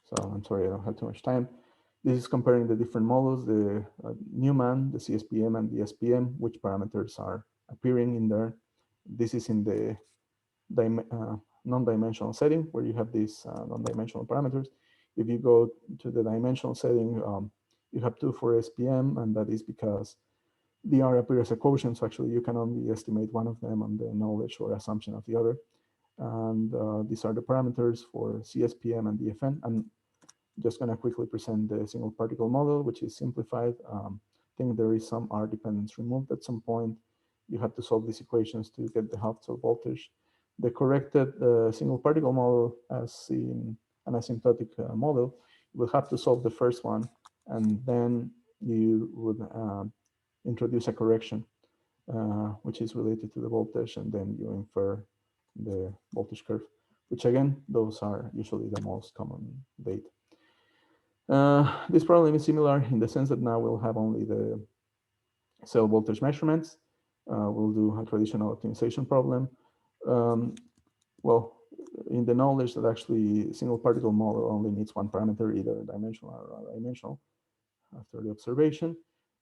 So I'm sorry, I don't have too much time. This is comparing the different models, the Newman, the CSPM, and the SPM, which parameters are appearing in there. This is in the non-dimensional setting where you have these non-dimensional parameters. If you go to the dimensional setting, you have 2 for SPM, and that is because the R appears as a quotient, so actually you can only estimate one of them on the knowledge or assumption of the other. And these are the parameters for CSPM and DFN. I'm just going to quickly present the single particle model, which is simplified. I think there is some R dependence removed at some point. You have to solve these equations to get the half-cell voltage. The corrected single particle model, as in an asymptotic model, you will have to solve the first one, and then you would introduce a correction, which is related to the voltage, and then you infer the voltage curve, which again, those are usually the most common data. This problem is similar in the sense that now we'll have only the cell voltage measurements. We'll do a traditional optimization problem. Well, in the knowledge that actually single particle model only needs one parameter, either dimensional or dimensional, after the observation.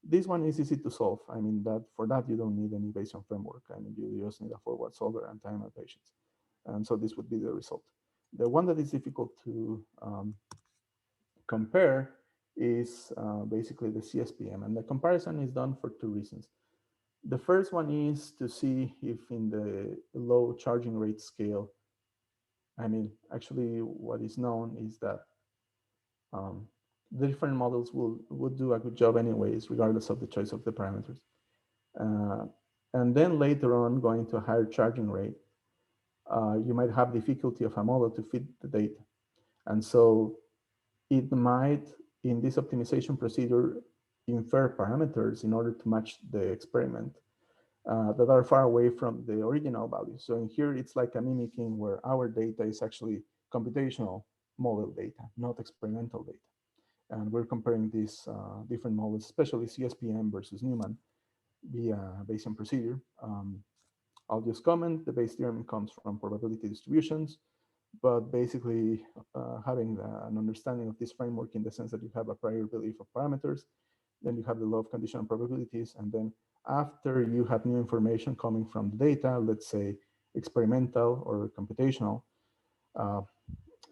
This one is easy to solve. I mean, that for that, you don't need any Bayesian framework. I mean, you just need a forward solver and time and patience. And so this would be the result. The one that is difficult to compare is basically the CSPM. And the comparison is done for two reasons. The first one is to see if in the low charging rate scale, I mean, actually what is known is that the different models would do a good job anyways, regardless of the choice of the parameters. And then later on, going to a higher charging rate, you might have difficulty of a model to fit the data. And so it might, in this optimization procedure, infer parameters in order to match the experiment that are far away from the original values. So in here, it's like a mimicking where our data is actually computational model data, not experimental data. And we're comparing these different models, especially CSPM versus Newman via Bayesian procedure. I'll just comment, the Bayes theorem comes from probability distributions, but basically having an understanding of this framework in the sense that you have a prior belief of parameters, then you have the law of conditional probabilities, and then after you have new information coming from the data, let's say experimental or computational,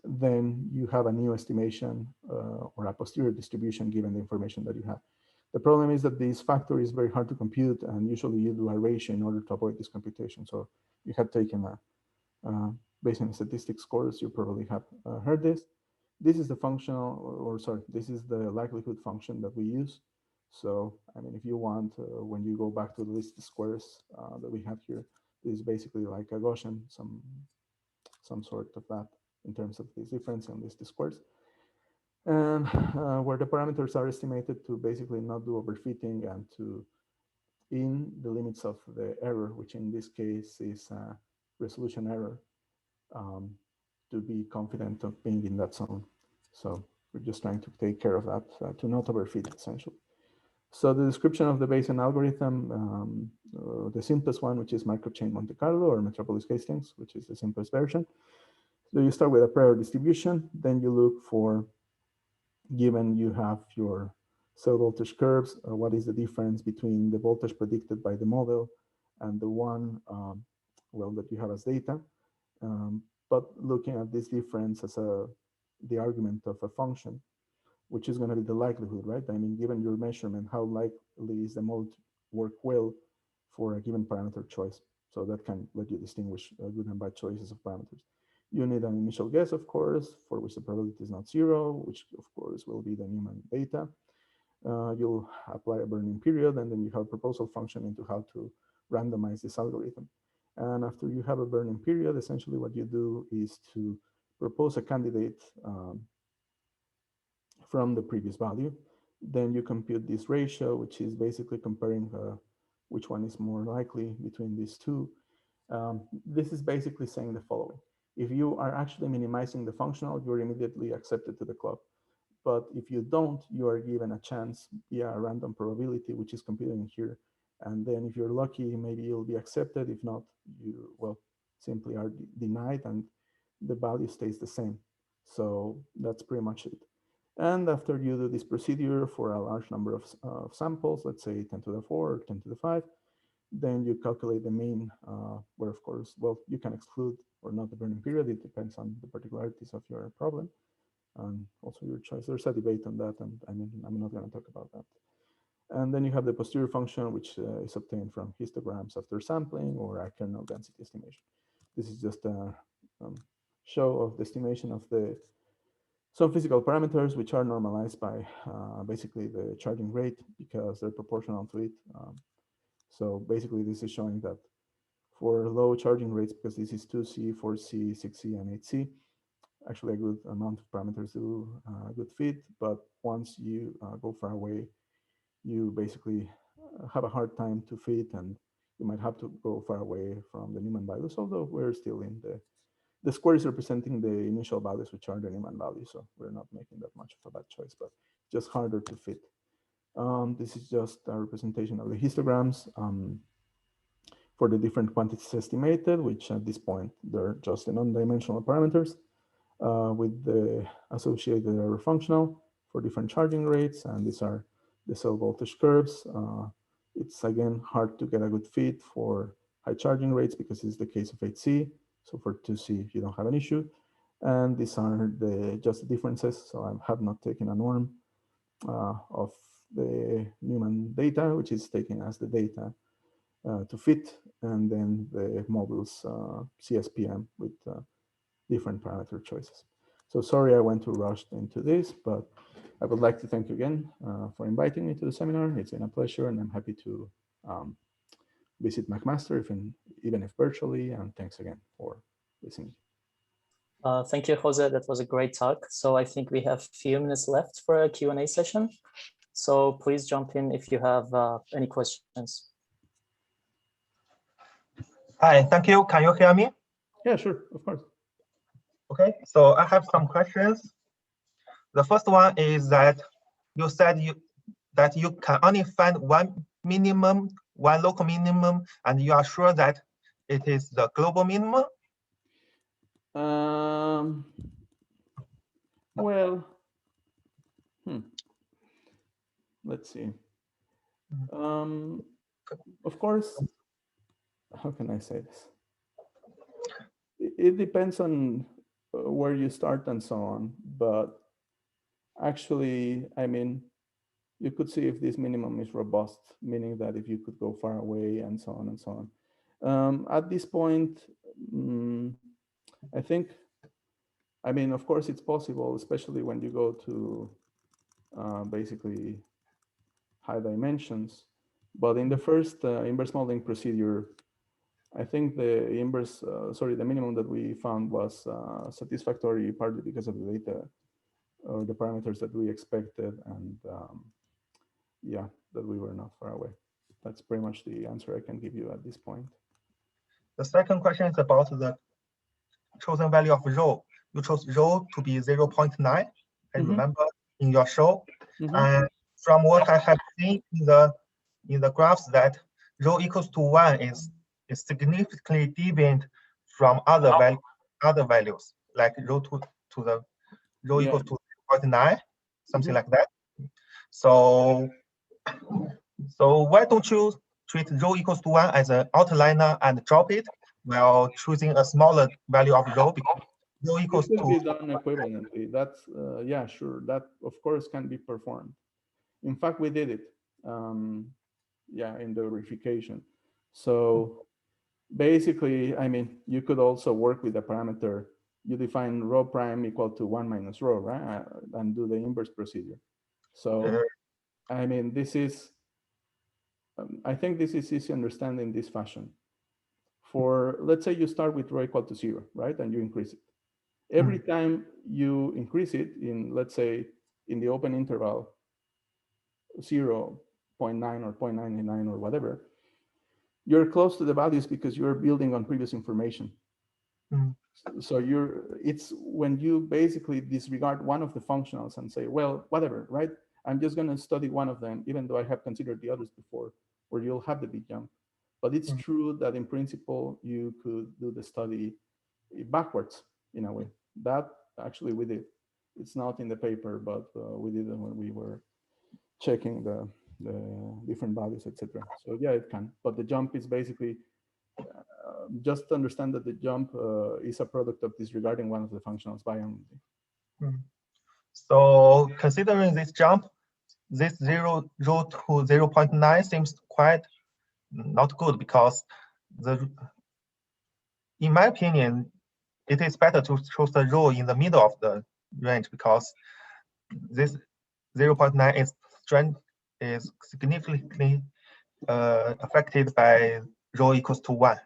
then you have a new estimation or a posterior distribution given the information that you have. The problem is that this factor is very hard to compute, and usually you do a ratio in order to avoid this computation. So you have taken a Bayesian statistics course, you probably have heard this. This is the functional, or sorry, this is the likelihood function that we use. So, I mean, if you want, when you go back to the least squares that we have here, this is basically like a Gaussian, some sort of that in terms of this difference in least squares. And where the parameters are estimated to basically not do overfitting and to in the limits of the error, which in this case is a resolution error, to be confident of being in that zone. So we're just trying to take care of that to not overfit essentially. So the description of the Bayesian algorithm, the simplest one, which is microchain Monte Carlo or Metropolis Hastings, which is the simplest version. So you start with a prior distribution, then you look for, given you have your cell voltage curves, what is the difference between the voltage predicted by the model and the one, well, that you have as data. But looking at this difference as the argument of a function, which is going to be the likelihood, right? I mean, given your measurement, how likely is the model to work well for a given parameter choice? So that can let you distinguish good and bad choices of parameters. You need an initial guess, of course, for which the probability is not zero, which of course will be the Newman data. You'll apply a burn-in period, and then you have a proposal function into how to randomize this algorithm. And after you have a burn-in period, essentially what you do is to propose a candidate from the previous value. Then you compute this ratio, which is basically comparing which one is more likely between these two. This is basically saying the following. If you are actually minimizing the functional, you're immediately accepted to the club. But if you don't, you are given a chance via a random probability, which is computed in here. And then if you're lucky, maybe you'll be accepted. If not, you, well, simply are denied and the value stays the same. So that's pretty much it. And after you do this procedure for a large number of samples, let's say 10 to the 4 or 10 to the 5, then you calculate the mean, where of course, well, you can exclude or not the burning period. It depends on the particularities of your problem and also your choice. There's a debate on that, and I mean, I'm not going to talk about that. And then you have the posterior function, which is obtained from histograms after sampling or a kernel density estimation. This is just a show of the estimation of some physical parameters, which are normalized by basically the charging rate because they're proportional to it. So basically, this is showing that for low charging rates, because this is 2C, 4C, 6C, and 8C, actually a good amount of parameters do a good fit. But once you go far away, you basically have a hard time to fit, and you might have to go far away from the Newman values, although we're still in the square is representing the initial values, which are the Newman values. So we're not making that much of a bad choice, but just harder to fit. This is just a representation of the histograms. for the different quantities estimated, which at this point, they're just the non-dimensional parameters with the associated error functional for different charging rates. And these are the cell voltage curves. It's again hard to get a good fit for high charging rates because it's the case of 8C. So for 2C, you don't have an issue. And these are just the differences. So I have not taken a norm of the Newman data, which is taken as the data to fit, and then the model's CSPM with different parameter choices. So sorry I went too rushed into this, but I would like to thank you again for inviting me to the seminar. It's been a pleasure, and I'm happy to visit McMaster, even if virtually, and thanks again for listening. Thank you, Jose. That was a great talk. So I think we have a few minutes left for a Q&A session. So please jump in if you have any questions. Hi, thank you. Can you hear me? Yeah, sure, of course. Okay, so I have some questions. The first one is that you said that you can only find one local minimum, and you are sure that it is the global minimum? Well, let's see. Of course, how can I say this? It depends on where you start and so on, but actually, I mean, you could see if this minimum is robust, meaning that if you could go far away and so on and so on. At this point, I think, I mean, of course, it's possible, especially when you go to basically high dimensions. But in the first inverse modeling procedure, I think the the minimum that we found was satisfactory, partly because of the data or the parameters that we expected, and yeah, that we were not far away. That's pretty much the answer I can give you at this point. The second question is about the chosen value of rho. You chose rho to be 0.9, I remember in your show. And from what I have seen in the graphs, that rho equals to 1 is significantly deviant from other values, like rho equals to 0.9, something like that. So why don't you treat rho equals to 1 as an outliner and drop it while choosing a smaller value of rho, because rho equals to... be done equivalently. That's, yeah, sure. That, of course, can be performed. In fact, we did it, yeah, in the verification. So basically, I mean, you could also work with a parameter. You define rho prime equal to 1 minus rho, right? And do the inverse procedure. So, I mean, this is, I think this is easy to understand in this fashion. For, let's say you start with rho equal to 0, right? And you increase it. Every time you increase it in, let's say, in the open interval, 0.9 or 0.99 or whatever, you're close to the values because you're building on previous information. So it's when you basically disregard one of the functionals and say, well, whatever, right? I'm just going to study one of them, even though I have considered the others before, where you'll have the big jump. But it's true that in principle, you could do the study backwards in a way. That actually we did. It's not in the paper, but we did it when we were checking the different values, etc. So yeah, it can. But the jump is basically, just understand that the jump is a product of disregarding one of the functionals by only. So considering this jump, this rho to 0.9 seems quite not good, because in my opinion, it is better to choose the rho in the middle of the range, because this 0.9 strength is significantly affected by rho equals to 1.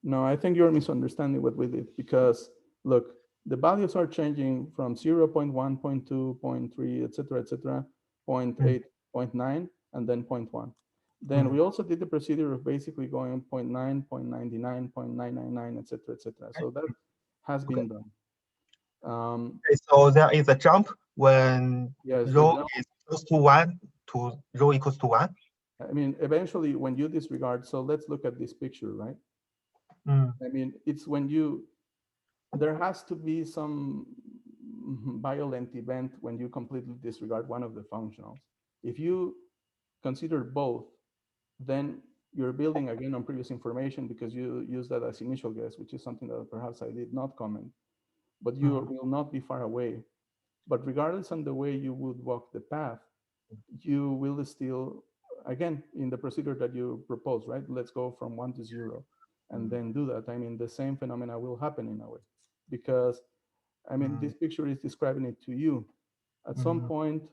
No, I think you're misunderstanding what we did, because look, the values are changing from 0.1, 0.2, 0.3, etc., 0.8, 0.9, and then 0.1. Then we also did the procedure of basically going 0.9, 0.99, 0.999, etc., etc. So that has been done. So there is a jump when yes, rho is close to 1 to rho equals to 1. I mean, eventually when you disregard, so let's look at this picture, right? I mean, it's when there has to be some violent event when you completely disregard one of the functionals. If you consider both, then you're building again on previous information because you use that as initial guess, which is something that perhaps I did not comment, but you will not be far away. But regardless on the way you would walk the path, you will still, again, in the procedure that you propose, right? Let's go from 1 to 0 and then do that. I mean, the same phenomena will happen in a way because, I mean, this picture is describing it to you. At some point,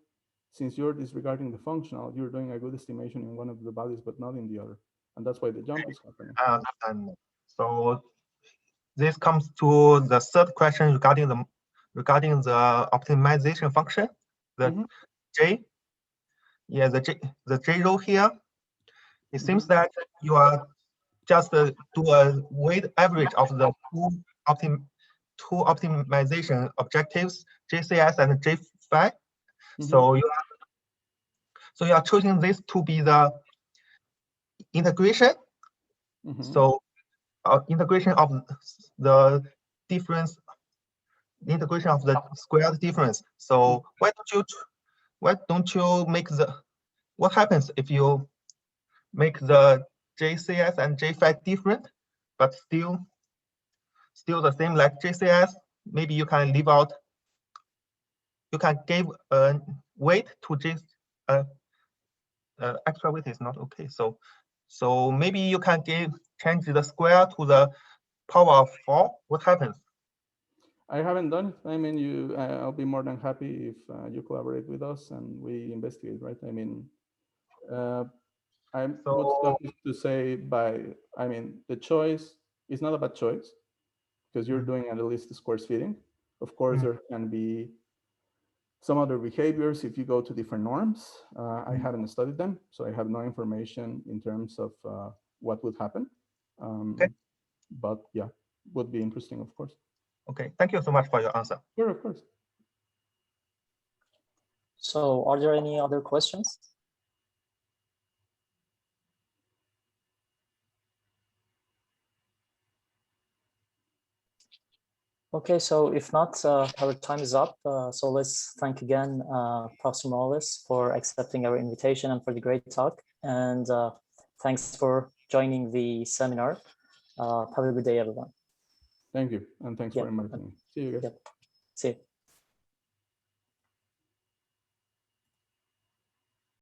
since you're disregarding the functional, you're doing a good estimation in one of the values, but not in the other. And that's why the jump is happening. I understand. So this comes to the third question regarding the optimization function, the J. Yeah, the J row here. It seems that you are just do a weighted average of the two optimization objectives, JCS and J5. So you are choosing this to be the integration. So integration of the difference, integration of the squared difference. So why don't you make what happens if you make the JCS and J5 different, but still the same like JCS? Maybe you can leave out, you can give a weight to J, extra weight is not okay. So maybe you can change the square to the power of 4. What happens? I haven't done it. I mean, I'll be more than happy if you collaborate with us and we investigate, right? I mean, I would stop to say I mean, the choice is not a bad choice because you're doing at least squares fitting. Of course, there can be some other behaviors if you go to different norms. I haven't studied them, so I have no information in terms of what would happen. Okay. But yeah, would be interesting, of course. Okay, thank you so much for your answer. Sure, of course. So are there any other questions? Okay, so if not, our time is up. So let's thank again Professor Morales for accepting our invitation and for the great talk. And thanks for joining the seminar. Have a good day, everyone. Thank you. And thanks for inviting me. See you guys. See you.